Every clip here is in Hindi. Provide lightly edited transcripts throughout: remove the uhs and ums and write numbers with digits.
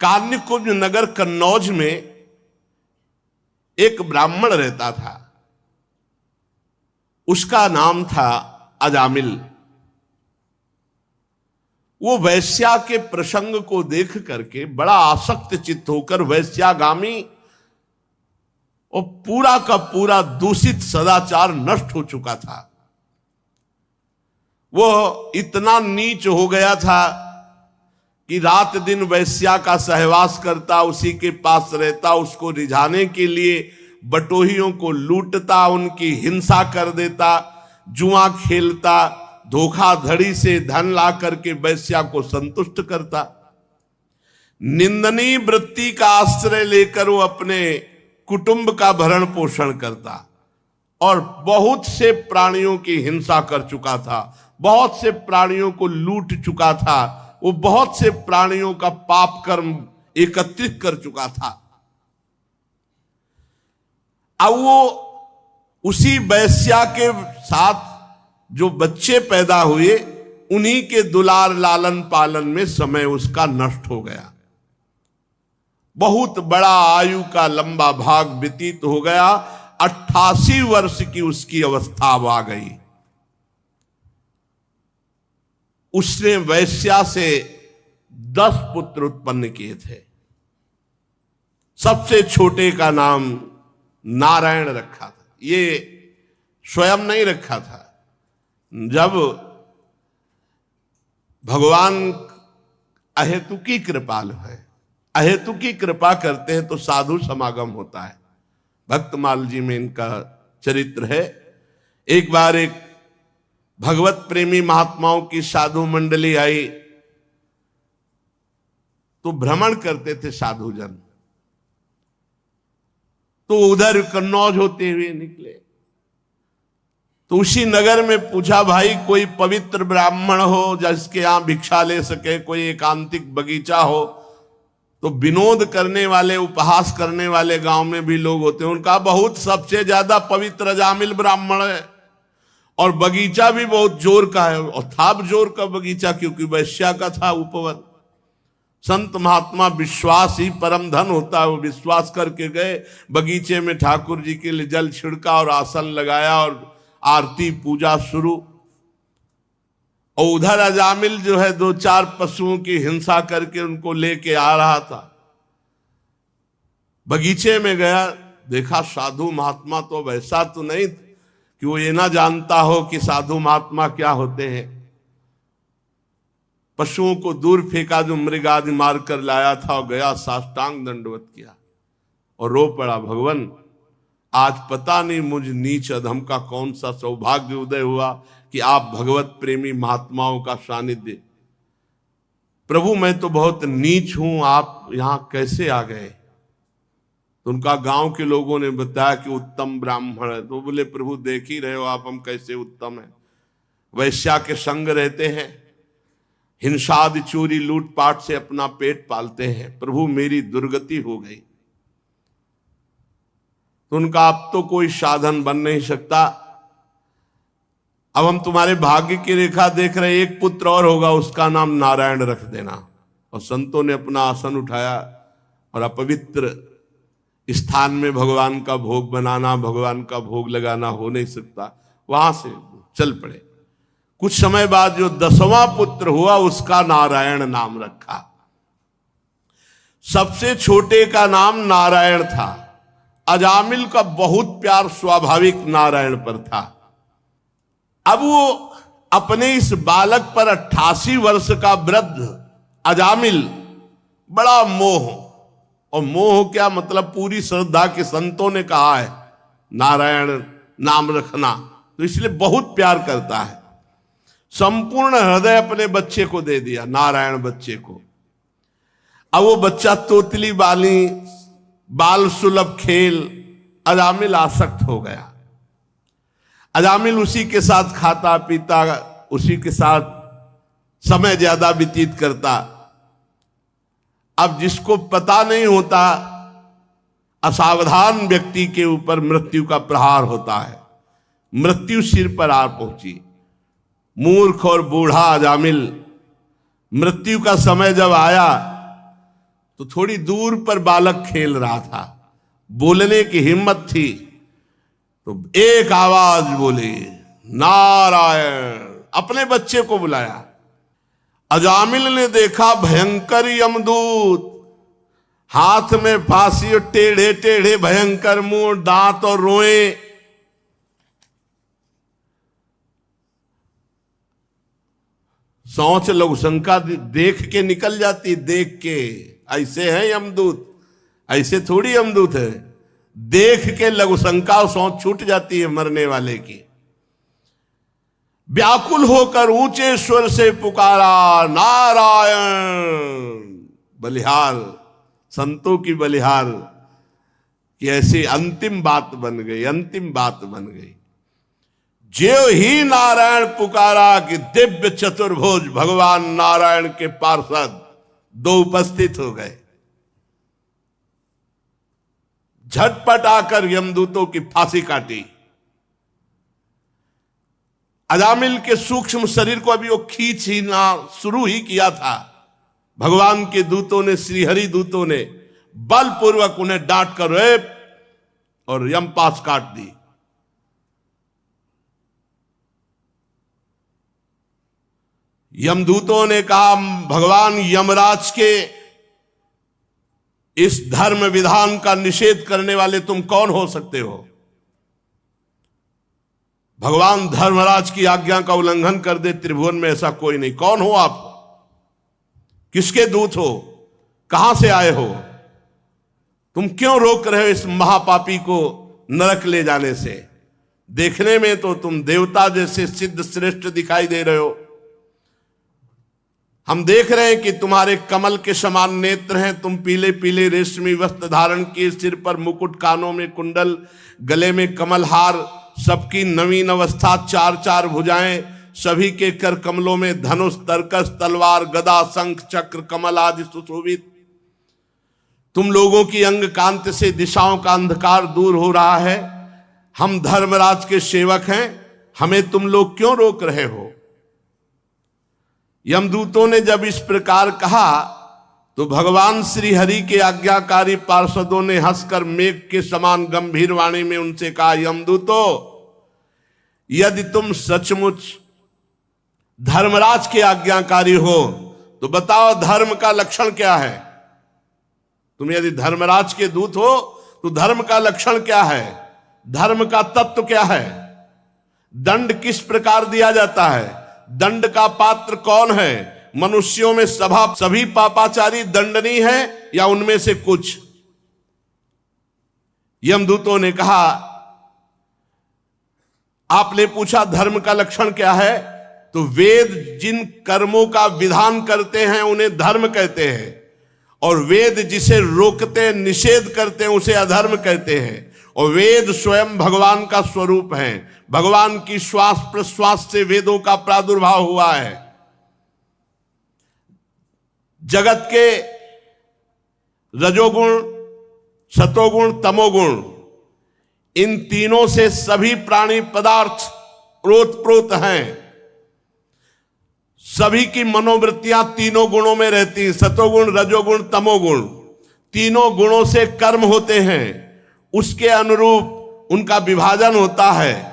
कान्यकुब्ज नगर कन्नौज में एक ब्राह्मण रहता था। उसका नाम था अजामिल। वो वैश्या के प्रसंग को देख करके बड़ा आसक्त चित्त होकर वैश्यागामी और पूरा का पूरा दूषित सदाचार नष्ट हो चुका था। वो इतना नीच हो गया था कि रात दिन वैश्या का सहवास करता, उसी के पास रहता, उसको रिझाने के लिए बटोहियों को लूटता, उनकी हिंसा कर देता, जुआ खेलता, धोखाधड़ी से धन ला करके वैश्या को संतुष्ट करता। निंदनीय वृत्ति का आश्रय लेकर वो अपने कुटुंब का भरण पोषण करता और बहुत से प्राणियों की हिंसा कर चुका था, बहुत से प्राणियों को लूट चुका था, वो बहुत से प्राणियों का पाप कर्म एकत्रित कर चुका था। अब वो उसी वैश्या के साथ जो बच्चे पैदा हुए, उन्हीं के दुलार लालन पालन में समय उसका नष्ट हो गया। बहुत बड़ा आयु का लंबा भाग व्यतीत हो गया। 88 वर्ष की उसकी अवस्था आ गई। उसने वैश्या से 10 पुत्र उत्पन्न किए थे। सबसे छोटे का नाम नारायण रखा था। ये स्वयं नहीं रखा था। जब भगवान अहेतुकी कृपालु है, अहेतुकी कृपा करते हैं तो साधु समागम होता है। भक्तमाल जी में इनका चरित्र है। एक बार एक भगवत प्रेमी महात्माओं की साधु मंडली आई तो भ्रमण करते थे साधुजन, तो उधर कन्नौज होते हुए निकले। तो उसी नगर में पूछा, भाई कोई पवित्र ब्राह्मण हो जिसके यहां भिक्षा ले सके, कोई एकांतिक बगीचा हो। तो विनोद करने वाले, उपहास करने वाले गांव में भी लोग होते हैं। उनका बहुत सबसे ज्यादा पवित्र अजामिल ब्राह्मण है और बगीचा भी बहुत जोर का है, और था जोर का बगीचा क्योंकि वैश्या का था उपवन। संत महात्मा विश्वास ही परम धन होता है। वो विश्वास करके गए, बगीचे में ठाकुर जी के लिए जल छिड़का और आसन लगाया और आरती पूजा शुरू। और उधर अजामिल जो है 2-4 पशुओं की हिंसा करके उनको लेके आ रहा था। बगीचे में गया, देखा साधु महात्मा तो वैसा तो नहीं कि वो ये ना जानता हो कि साधु महात्मा क्या होते हैं। पशुओं को दूर फेंका जो मृग आदि मार कर लाया था, और गया साष्टांग दंडवत किया और रो पड़ा, भगवान आज पता नहीं मुझ नीच अधम का कौन सा सौभाग्य उदय हुआ कि आप भगवत प्रेमी महात्माओं का सानिध्य। प्रभु मैं तो बहुत नीच हूं, आप यहां कैसे आ गए? तो उनका गांव के लोगों ने बताया कि उत्तम ब्राह्मण है। तो बोले, प्रभु देख ही रहे हो आप हम कैसे उत्तम हैं। वैश्या के संग रहते हैं, हिंसादि चोरी लूटपाट से अपना पेट पालते हैं। प्रभु मेरी दुर्गति हो गई। तो उनका अब तो कोई साधन बन नहीं सकता, अब हम तुम्हारे भाग्य की रेखा देख रहे, एक पुत्र और होगा, उसका नाम नारायण रख देना। और संतों ने अपना आसन उठाया और अपवित्र स्थान में भगवान का भोग बनाना, भगवान का भोग लगाना हो नहीं सकता, वहां से चल पड़े। कुछ समय बाद जो 10वां पुत्र हुआ उसका नारायण नाम रखा। सबसे छोटे का नाम नारायण था। अजामिल का बहुत प्यार स्वाभाविक नारायण पर था। अब वो अपने इस बालक पर 88 वर्ष का वृद्ध अजामिल बड़ा मोह, और मोह क्या मतलब, पूरी श्रद्धा के संतों ने कहा है नारायण नाम रखना, तो इसलिए बहुत प्यार करता है। संपूर्ण हृदय अपने बच्चे को दे दिया, नारायण बच्चे को। अब वो बच्चा तोतली बाली, बाल सुलभ खेल, अजामिल आसक्त हो गया। अजामिल उसी के साथ खाता पीता, उसी के साथ समय ज्यादा व्यतीत करता। अब जिसको पता नहीं होता, असावधान व्यक्ति के ऊपर मृत्यु का प्रहार होता है। मृत्यु सिर पर आ पहुंची। मूर्ख और बूढ़ा अजामिल, मृत्यु का समय जब आया तो थोड़ी दूर पर बालक खेल रहा था, बोलने की हिम्मत थी, तो एक आवाज बोली, नारायण। अपने बच्चे को बुलाया। अजामिल ने देखा भयंकर यमदूत, हाथ में फांसी और टेढ़े टेढ़े भयंकर मुंह, दांत और रोए। सोच लघु शंका देख के निकल जाती, देख के ऐसे है यमदूत, ऐसे थोड़ी यमदूत है। देख के लघु शंका और सोच छूट जाती है मरने वाले की। व्याकुल होकर ऊंचे स्वर से पुकारा, नारायण। बलिहार, संतों की बलिहार कि ऐसी अंतिम बात बन गई, अंतिम बात बन गई। ज्यों ही नारायण पुकारा कि दिव्य चतुर्भुज भगवान नारायण के पार्षद दो उपस्थित हो गए। झटपट आकर यमदूतों की फांसी काटी। अजामिल के सूक्ष्म शरीर को अभी वो खींच ही ना शुरू ही किया था, भगवान के दूतों ने, श्रीहरि दूतों ने बलपूर्वक उन्हें डांट कर और यमपाश काट दी। यमदूतों ने कहा, भगवान यमराज के इस धर्म विधान का निषेध करने वाले तुम कौन हो सकते हो? भगवान धर्मराज की आज्ञा का उल्लंघन कर दे, त्रिभुवन में ऐसा कोई नहीं। कौन हो आप? किसके दूत हो? कहां से आए हो? तुम क्यों रोक रहे हो इस महापापी को नरक ले जाने से? देखने में तो तुम देवता जैसे सिद्ध श्रेष्ठ दिखाई दे रहे हो। हम देख रहे हैं कि तुम्हारे कमल के समान नेत्र हैं, तुम पीले पीले रेशमी वस्त्र धारण किए, सिर पर मुकुट, कानों में कुंडल, गले में कमल हार, सबकी नवीन अवस्था, चार चार भुजाएं, सभी के कर कमलों में धनुष, तरकस, तलवार, गदा, शंख, चक्र, कमल आदि सुशोभित। तुम लोगों की अंग कांति से दिशाओं का अंधकार दूर हो रहा है। हम धर्मराज के सेवक हैं, हमें तुम लोग क्यों रोक रहे हो? यमदूतों ने जब इस प्रकार कहा तो भगवान श्री हरि के आज्ञाकारी पार्षदों ने हंसकर मेघ के समान गंभीर वाणी में उनसे कहा, यमदूतों, यदि तुम सचमुच धर्मराज के आज्ञाकारी हो तो बताओ धर्म का लक्षण क्या है? तुम यदि धर्मराज के दूत हो तो धर्म का लक्षण क्या है? धर्म का तत्व क्या है? दंड किस प्रकार दिया जाता है? दंड का पात्र कौन है? मनुष्यों में सभी पापाचारी दंडनीय है या उनमें से कुछ? यमदूतों ने कहा, आपने पूछा धर्म का लक्षण क्या है, तो वेद जिन कर्मों का विधान करते हैं उन्हें धर्म कहते हैं, और वेद जिसे रोकते निषेध करते हैं उसे अधर्म कहते हैं। और वेद स्वयं भगवान का स्वरूप है, भगवान की श्वास प्रश्वास से वेदों का प्रादुर्भाव हुआ है। जगत के रजोगुण, सतोगुण, तमोगुण, इन तीनों से सभी प्राणी पदार्थ ओतप्रोत हैं। सभी की मनोवृत्तियां तीनों गुणों में रहती हैं, सतोगुण, रजोगुण, तमोगुण। तीनों गुणों से कर्म होते हैं, उसके अनुरूप उनका विभाजन होता है।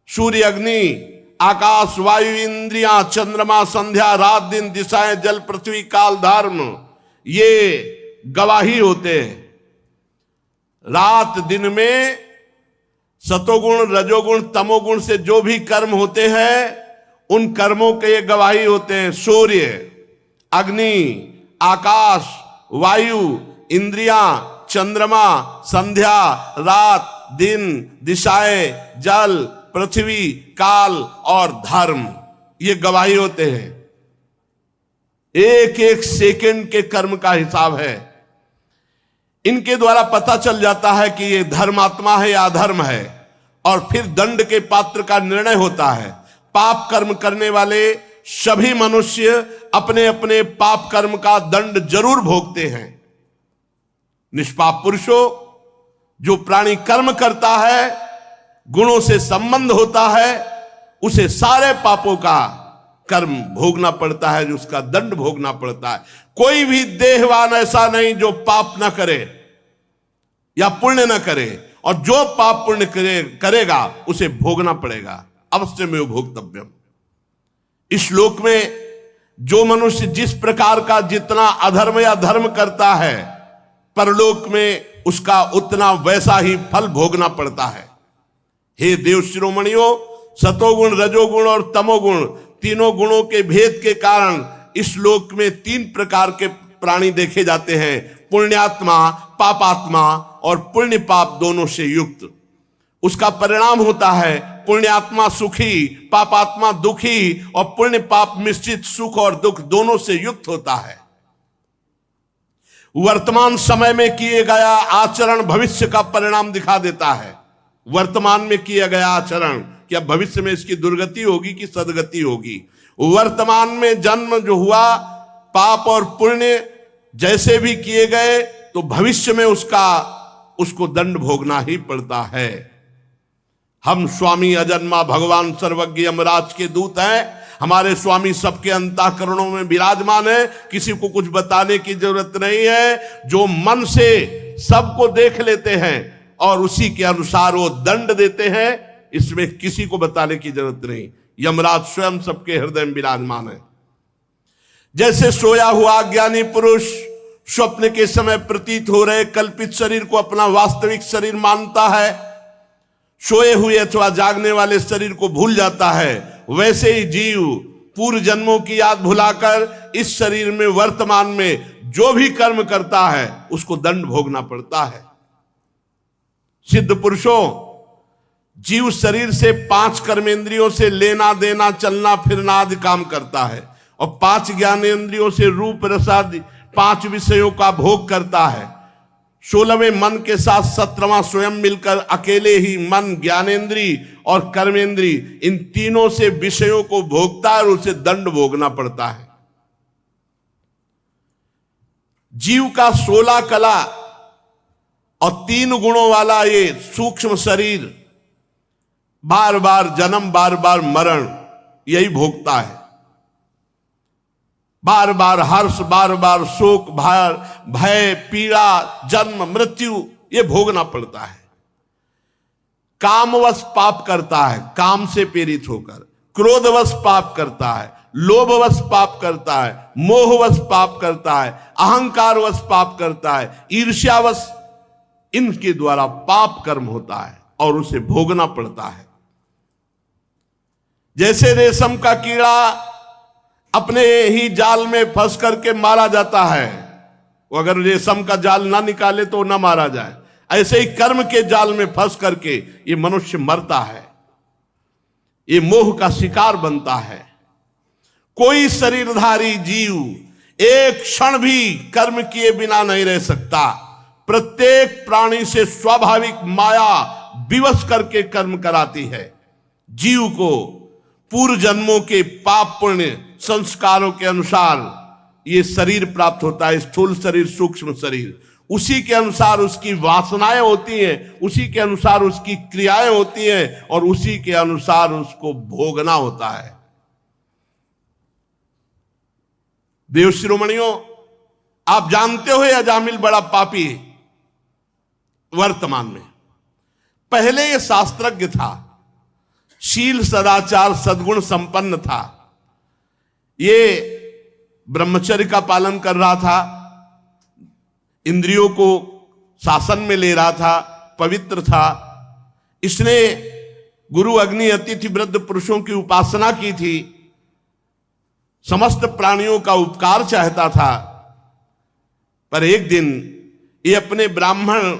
सूर्य, अग्नि, आकाश, वायु, इंद्रियां, चंद्रमा, संध्या, रात दिन, दिशाएं, जल, पृथ्वी, काल, धर्म, ये गवाही होते हैं। रात दिन में सतोगुण, रजोगुण, तमोगुण से जो भी कर्म होते हैं उन कर्मों के ये गवाही होते हैं। सूर्य, अग्नि, आकाश, वायु, इंद्रियां, चंद्रमा, संध्या, रात दिन, दिशाएं, जल, पृथ्वी, काल और धर्म, ये गवाही होते हैं। एक एक सेकंड के कर्म का हिसाब है। इनके द्वारा पता चल जाता है कि ये धर्मात्मा है या अधर्म है, और फिर दंड के पात्र का निर्णय होता है। पाप कर्म करने वाले सभी मनुष्य अपने अपने पाप कर्म का दंड जरूर भोगते हैं। निष्पाप पुरुषों, जो प्राणी कर्म करता है, गुणों से संबंध होता है, उसे सारे पापों का कर्म भोगना पड़ता है, जो उसका दंड भोगना पड़ता है। कोई भी देहवान ऐसा नहीं जो पाप ना करे या पुण्य ना करे, और जो पाप पुण्य करेगा उसे भोगना पड़ेगा, अवश्य में भोक्तव्यम। इस श्लोक में जो मनुष्य जिस प्रकार का जितना अधर्म या धर्म करता है, परलोक में उसका उतना वैसा ही फल भोगना पड़ता है। हे देव शिरोमणियों, सतोगुण, रजोगुण और तमोगुण, तीनों गुणों के भेद के कारण इस लोक में 3 प्रकार के प्राणी देखे जाते हैं, पुण्यात्मा, पापात्मा और पुण्य पाप दोनों से युक्त। उसका परिणाम होता है पुण्यात्मा सुखी, पापात्मा दुखी, और पुण्य पाप मिश्रित सुख और दुख दोनों से युक्त होता है। वर्तमान समय में किए गया आचरण भविष्य का परिणाम दिखा देता है। वर्तमान में किया गया आचरण क्या भविष्य में इसकी दुर्गति होगी कि सदगति होगी। वर्तमान में जन्म जो हुआ, पाप और पुण्य जैसे भी किए गए, तो भविष्य में उसको दंड भोगना ही पड़ता है। हम स्वामी अजन्मा भगवान सर्वज्ञ यमराज के दूत हैं। हमारे स्वामी सबके अंतःकरणों में विराजमान है, किसी को कुछ बताने की जरूरत नहीं है। जो मन से सबको देख लेते हैं और उसी के अनुसार वो दंड देते हैं, इसमें किसी को बताने की जरूरत नहीं। यमराज स्वयं सबके हृदय में विराजमान है। जैसे सोया हुआ ज्ञानी पुरुष स्वप्न के समय प्रतीत हो रहे कल्पित शरीर को अपना वास्तविक शरीर मानता है, सोए हुए अथवा जागने वाले शरीर को भूल जाता है, वैसे ही जीव पूर्व जन्मों की याद भुलाकर इस शरीर में वर्तमान में जो भी कर्म करता है उसको दंड भोगना पड़ता है। सिद्ध पुरुषों, जीव शरीर से 5 कर्मेंद्रियों से लेना देना, चलना फिरना आदि काम करता है, और 5 ज्ञानेंद्रियों से रूप रस आदि 5 विषयों का भोग करता है। 16वें मन के साथ 17वां स्वयं मिलकर अकेले ही मन, ज्ञानेंद्री और कर्मेंद्री, इन तीनों से विषयों को भोगता है और उसे दंड भोगना पड़ता है। जीव का 16 कला और 3 गुणों वाला ये सूक्ष्म शरीर बार बार जन्म, बार बार मरण यही भोगता है। बार बार हर्ष, बार बार शोक, भय, पीड़ा, जन्म, मृत्यु ये भोगना पड़ता है। कामवश पाप करता है, काम से प्रेरित होकर, क्रोधवश पाप करता है, लोभवश पाप करता है, मोहवश पाप करता है, अहंकारवश पाप करता है, ईर्ष्यावश, इनके द्वारा पाप कर्म होता है और उसे भोगना पड़ता है। जैसे रेशम का कीड़ा अपने ही जाल में फंस करके मारा जाता है, वो अगर रेशम का जाल ना निकाले तो ना मारा जाए, ऐसे ही कर्म के जाल में फंस करके ये मनुष्य मरता है, ये मोह का शिकार बनता है। कोई शरीरधारी जीव एक क्षण भी कर्म किए बिना नहीं रह सकता। प्रत्येक प्राणी से स्वाभाविक माया विवश करके कर्म कराती है। जीव को पूर्व जन्मों के पाप पुण्य संस्कारों के अनुसार ये शरीर प्राप्त होता है, स्थूल शरीर, सूक्ष्म शरीर। उसी के अनुसार उसकी वासनाएं होती हैं, उसी के अनुसार उसकी क्रियाएं होती हैं, और उसी के अनुसार उसको भोगना होता है। देव शिरोमणियों, आप जानते हो अजामिल बड़ा पापी है वर्तमान में। पहले ये शास्त्रज्ञ था, शील सदाचार सद्गुण संपन्न था, ये ब्रह्मचर्य का पालन कर रहा था, इंद्रियों को शासन में ले रहा था, पवित्र था। इसने गुरु अग्नि अतिथि वृद्ध पुरुषों की उपासना की थी, समस्त प्राणियों का उपकार चाहता था। पर एक दिन ये अपने ब्राह्मण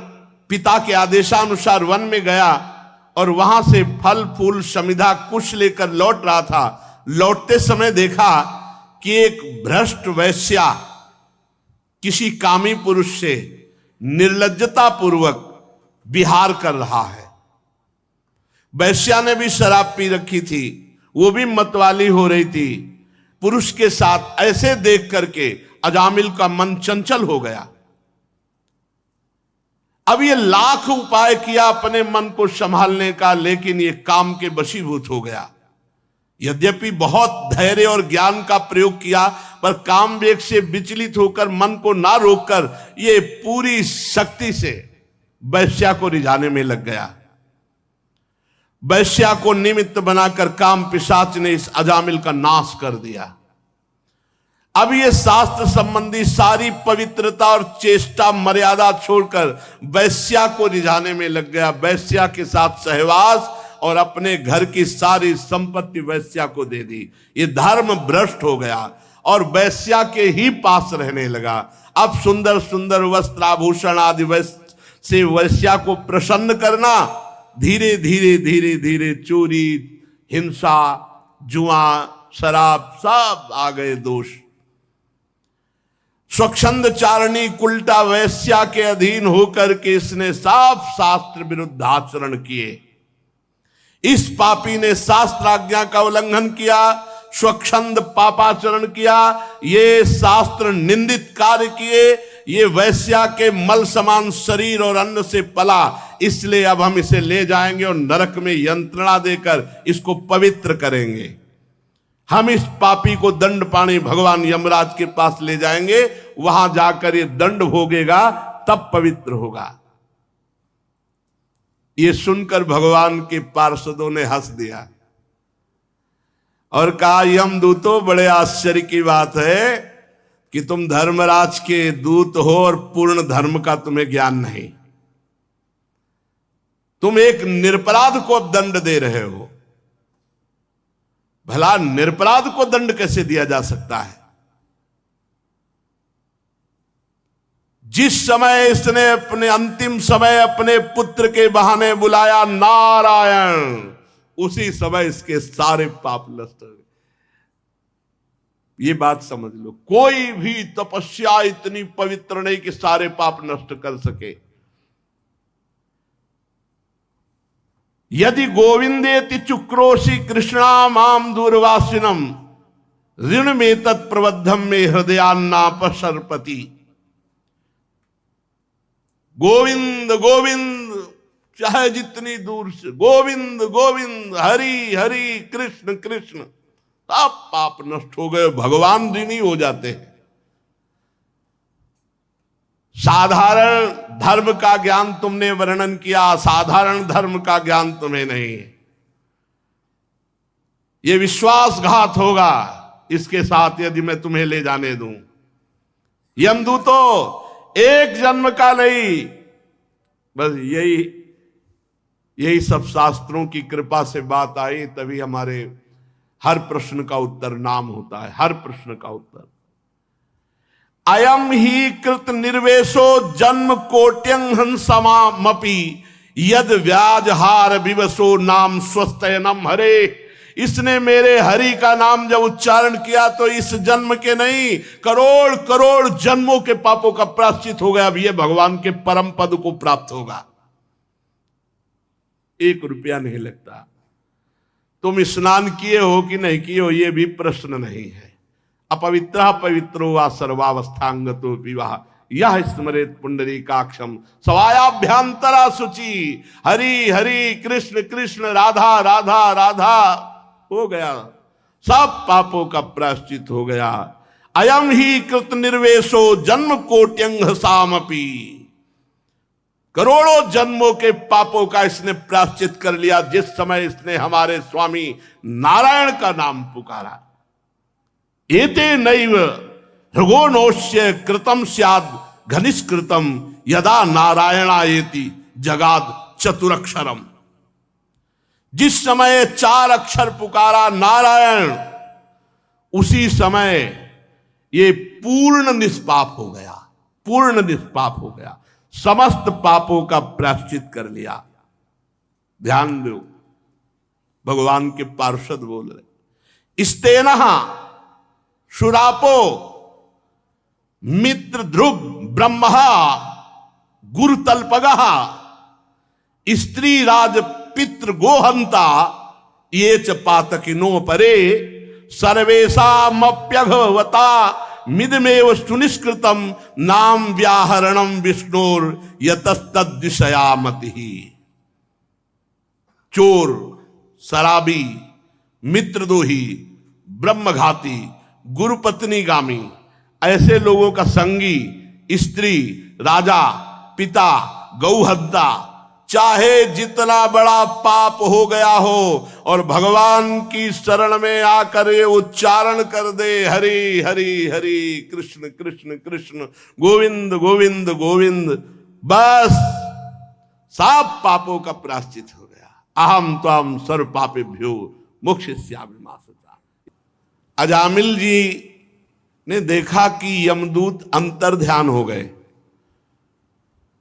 पिता के आदेशानुसार वन में गया और वहां से फल फूल समिधा कुश लेकर लौट रहा था। लौटते समय देखा कि एक भ्रष्ट वैश्या किसी कामी पुरुष से निर्लज्जता पूर्वक विहार कर रहा है। वैश्या ने भी शराब पी रखी थी, वो भी मतवाली हो रही थी। पुरुष के साथ ऐसे देख करके अजामिल का मन चंचल हो गया। अब ये लाख उपाय किया अपने मन को संभालने का, लेकिन ये काम के वशीभूत हो गया। यद्यपि बहुत धैर्य और ज्ञान का प्रयोग किया, पर काम वेग से विचलित होकर मन को ना रोककर ये पूरी शक्ति से वैश्या को रिझाने में लग गया। वैश्या को निमित्त बनाकर काम पिशाच ने इस अजामिल का नाश कर दिया। अब ये शास्त्र संबंधी सारी पवित्रता और चेष्टा मर्यादा छोड़कर वैश्या को रिझाने में लग गया। वैश्या के साथ सहवास और अपने घर की सारी संपत्ति वैश्या को दे दी। ये धर्म भ्रष्ट हो गया और वैश्या के ही पास रहने लगा। अब सुंदर सुंदर वस्त्र आभूषण आदि से वैश्या को प्रसन्न करना, धीरे धीरे धीरे धीरे चोरी, हिंसा, जुआ, शराब सब आ गए दोष। स्वच्छंद चारणी कुलटा वैश्या के अधीन होकर के इसने साफ शास्त्र विरुद्ध आचरण किए। इस पापी ने शास्त्राज्ञा का उल्लंघन किया, स्वच्छंद पापाचरण किया, ये शास्त्र निंदित कार्य किए। ये वैश्या के मल समान शरीर और अन्न से पला, इसलिए अब हम इसे ले जाएंगे और नरक में यंत्रणा देकर इसको पवित्र करेंगे। हम इस पापी को दंड पाने भगवान यमराज के पास ले जाएंगे, वहां जाकर ये दंड भोगेगा, तब पवित्र होगा। ये सुनकर भगवान के पार्षदों ने हंस दिया और कहा, यमदूतों, बड़े आश्चर्य की बात है कि तुम धर्मराज के दूत हो और पूर्ण धर्म का तुम्हें ज्ञान नहीं। तुम एक निरपराध को अब दंड दे रहे हो। भला निरपराध को दंड कैसे दिया जा सकता है? जिस समय इसने अपने अंतिम समय अपने पुत्र के बहाने बुलाया नारायण, उसी समय इसके सारे पाप नष्ट हो गए। ये बात समझ लो, कोई भी तपस्या इतनी पवित्र नहीं कि सारे पाप नष्ट कर सके। यदि गोविंदेति चुक्रोशी कृष्णा माम दूरवासिनम ऋण में तत्प्रबद्धम में हृदयान्नापसर्पति। गोविंद गोविंद, चाहे जितनी दूर से गोविंद गोविंद, हरि हरि, कृष्ण कृष्ण, सब पाप नष्ट हो गए, भगवान ऋणी हो जाते हैं। साधारण धर्म का ज्ञान तुमने वर्णन किया, साधारण धर्म का ज्ञान तुम्हें नहीं। ये विश्वासघात होगा इसके साथ यदि मैं तुम्हें ले जाने दूं। यमदूतों, एक जन्म का नहीं, बस यही सब शास्त्रों की कृपा से बात आई, तभी हमारे हर प्रश्न का उत्तर नाम होता है। हर प्रश्न का उत्तर अयम ही कृत निर्वेशो जन्म कोट्यं हंसमामपि यद व्याजहार विवशो नाम स्वस्तयनम हरे। इसने मेरे हरि का नाम जब उच्चारण किया तो इस जन्म के नहीं, करोड़ करोड़ जन्मों के पापों का प्रायश्चित हो गया। अब ये भगवान के परम पद को प्राप्त होगा, 1 रुपया नहीं लगता। तुम स्नान किए हो कि नहीं किए हो, यह भी प्रश्न नहीं है। अपवित्र पवित्रो वा सर्वावस्थांगतो विवाह यह स्मरेत पुंडरीकाक्षम सवायाभ्यंतरा शुचि। हरि हरि, कृष्ण कृष्ण, राधा राधा राधा, हो गया, सब पापों का प्रायश्चित हो गया। अयम ही कृत निर्वेशो जन्म कोट्यंग सामपि, करोड़ों जन्मों के पापों का इसने प्रायश्चित कर लिया जिस समय इसने हमारे स्वामी नारायण का नाम पुकारा। एते नैव हृगोनोष्य कृतम स्याद घनिष्कृतम यदा नारायणायेति जगाद चतुरक्षरम। जिस समय 4 अक्षर पुकारा नारायण, उसी समय ये पूर्ण निष्पाप हो गया, पूर्ण निष्पाप हो गया, समस्त पापों का प्रायश्चित कर लिया। ध्यान दो, भगवान के पार्षद बोल रहे, स्तेनः शुरापो मित्र ध्रुव ब्रह्म गुरुतल्पगः स्त्री राज पितृ गोहंता ये च पातकिनो परे सर्वेशामप्यघवता मिदमेव सुनिष्कृतम नाम व्याहरणम विष्णोर यतस्तद्विषयामति। चोर, शराबी, मित्रद्रोही, ब्रह्मघाती, गुरुपत्नीगामी, ऐसे लोगों का संगी, स्त्री, राजा, पिता, गौहत्या, चाहे जितना बड़ा पाप हो गया हो और भगवान की शरण में आकर ये उच्चारण कर दे, हरि हरि हरि कृष्ण कृष्ण कृष्ण गोविंद गोविंद गोविंद, बस सब पापों का प्रायश्चित हो गया। अहम त्वं सर्व पापेभ्यो मोक्षयिष्यामि मा शुचः। अजामिल जी ने देखा कि यमदूत अंतर ध्यान हो गए,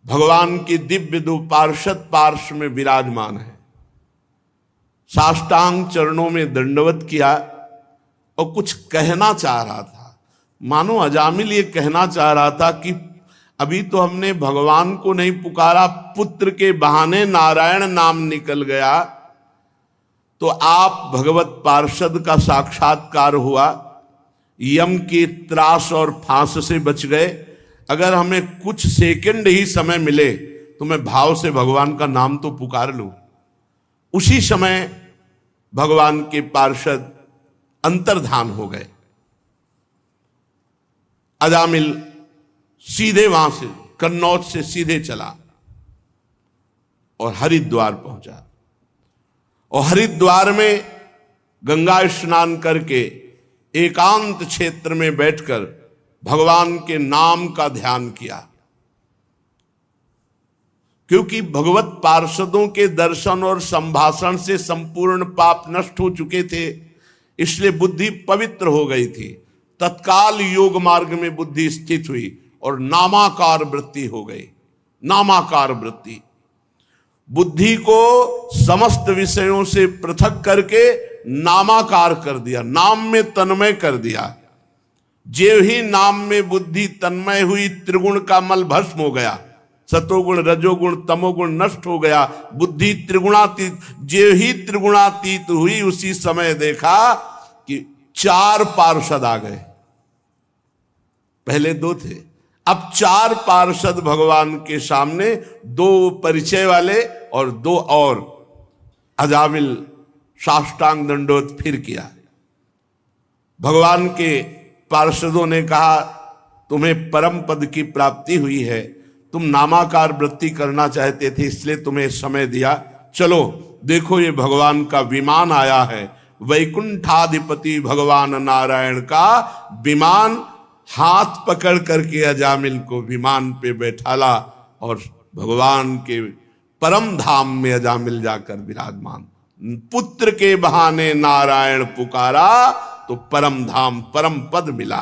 भगवान की दिव्य दो पार्षद पार्श्व में विराजमान है, साष्टांग चरणों में दंडवत किया और कुछ कहना चाह रहा था। मानो अजामिल ये कहना चाह रहा था कि अभी तो हमने भगवान को नहीं पुकारा, पुत्र के बहाने नारायण नाम निकल गया, तो आप भगवत पार्षद का साक्षात्कार हुआ, यम के त्रास और फांस से बच गए। अगर हमें कुछ सेकंड ही समय मिले तो मैं भाव से भगवान का नाम तो पुकार लूं। उसी समय भगवान के पार्षद अंतर्धान हो गए। अजामिल सीधे वहां से कन्नौज से सीधे चला और हरिद्वार पहुंचा, और हरिद्वार में गंगा स्नान करके एकांत क्षेत्र में बैठकर भगवान के नाम का ध्यान किया। क्योंकि भगवत पार्षदों के दर्शन और संभाषण से संपूर्ण पाप नष्ट हो चुके थे, इसलिए बुद्धि पवित्र हो गई थी। तत्काल योग मार्ग में बुद्धि स्थित हुई और नामाकार वृत्ति हो गई। नामाकार वृत्ति बुद्धि को समस्त विषयों से पृथक करके नामाकार कर दिया, नाम में तन्मय कर दिया। जेव ही नाम में बुद्धि तन्मय हुई, त्रिगुण का मल भस्म हो गया, सतोगुण रजोगुण तमोगुण नष्ट हो गया, बुद्धि त्रिगुणातीत। जेव ही त्रिगुणातीत हुई, उसी समय देखा कि 4 पार्षद आ गए। पहले 2 थे, अब 4 पार्षद भगवान के सामने, 2 परिचय वाले और 2 और। अजामिल साष्टांग दंडोत फिर किया। भगवान के पार्षदों ने कहा, तुम्हें परम पद की प्राप्ति हुई है, तुम नामाकार वृत्ति करना चाहते थे, इसलिए तुम्हें समय दिया। चलो देखो, ये भगवान का विमान आया है, वैकुंठाधिपति भगवान नारायण का विमान। हाथ पकड़ करके अजामिल को विमान पे बैठाला और भगवान के परम धाम में अजामिल जाकर विराजमान। पुत्र के बहाने नारायण पुकारा तो परम धाम परम पद मिला।